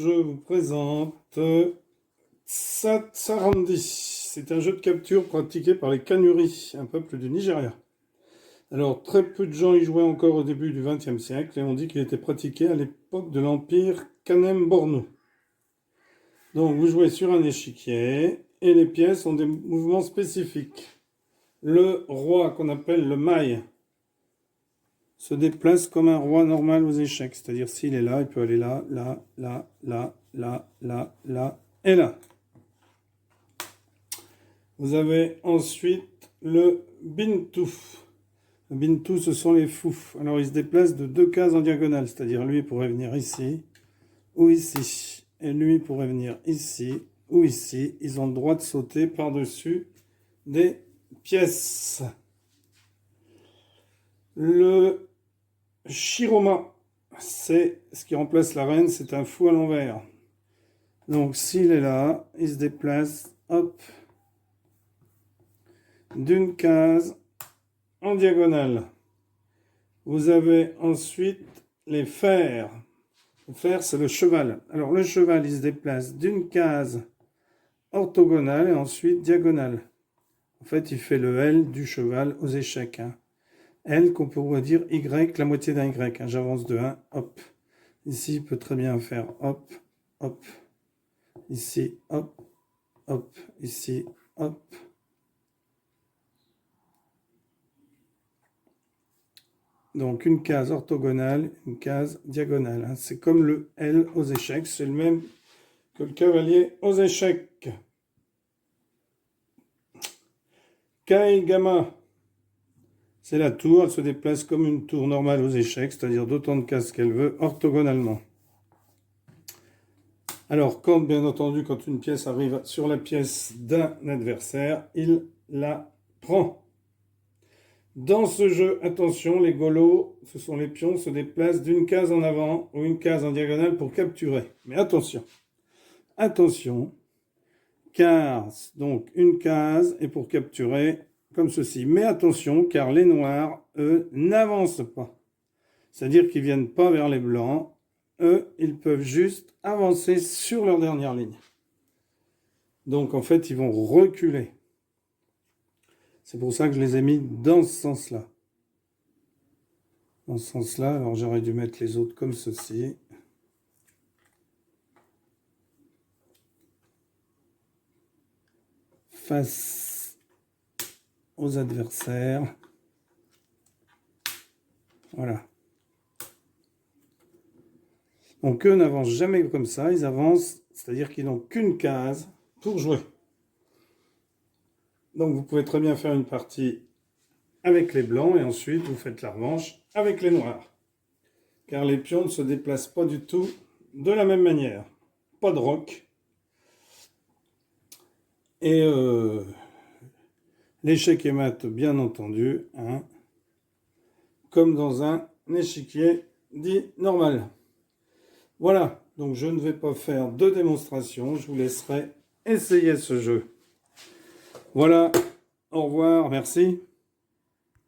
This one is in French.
je vous présente Sarandi. C'est un jeu de capture pratiqué par les Kanuri, un peuple du Nigeria. Alors, très peu de gens y jouaient encore au début du XXe siècle et on dit qu'il était pratiqué à l'époque de l'empire Kanem-Bornou. Donc, vous jouez sur un échiquier et les pièces ont des mouvements spécifiques. Le roi, qu'on appelle le maille, se déplace comme un roi normal aux échecs. C'est-à-dire, s'il est là, il peut aller là, là, là, là, là, là, là et là. Vous avez ensuite le bintou. Le bintou, ce sont les fous. Alors, il se déplace de 2 cases en diagonale. C'est-à-dire, lui pourrait venir ici ou ici. Et lui pourrait venir ici ou ici. Ils ont le droit de sauter par-dessus des pièces. Le Shiroma, c'est ce qui remplace la reine, c'est un fou à l'envers. Donc s'il est là, il se déplace, hop, d'une case en diagonale. Vous avez ensuite les fers. Le fer, c'est le cheval. Alors le cheval, il se déplace d'une case orthogonale et ensuite diagonale. En fait, il fait le L du cheval aux échecs. L qu'on pourrait dire Y, la moitié d'un Y. J'avance de 1, hop. Ici, il peut très bien faire hop, hop. Ici, hop, hop. Ici, hop. Donc, une case orthogonale, une case diagonale. C'est comme le L aux échecs. C'est le même que le cavalier aux échecs. Kai Gamma. C'est la tour, elle se déplace comme une tour normale aux échecs, c'est-à-dire d'autant de cases qu'elle veut, orthogonalement. Alors, bien entendu, quand une pièce arrive sur la pièce d'un adversaire, il la prend. Dans ce jeu, attention, les golos, ce sont les pions, se déplacent d'une case en avant ou une case en diagonale pour capturer. Mais attention, attention, car donc une case est pour capturer comme ceci. Mais attention, car les noirs, eux, n'avancent pas. C'est-à-dire qu'ils ne viennent pas vers les blancs. Eux, ils peuvent juste avancer sur leur dernière ligne. Donc, en fait, ils vont reculer. C'est pour ça que je les ai mis dans ce sens-là. Dans ce sens-là, alors j'aurais dû mettre les autres comme ceci. Face aux adversaires. Voilà. Donc eux n'avancent jamais comme ça, ils avancent, c'est-à-dire qu'ils n'ont qu'une case pour jouer. Donc vous pouvez très bien faire une partie avec les blancs et ensuite vous faites la revanche avec les noirs. Car les pions ne se déplacent pas du tout de la même manière. Pas de roc. Et l'échec et mat, bien entendu, comme dans un échiquier dit normal. Voilà, donc je ne vais pas faire de démonstration, je vous laisserai essayer ce jeu. Voilà, au revoir, merci.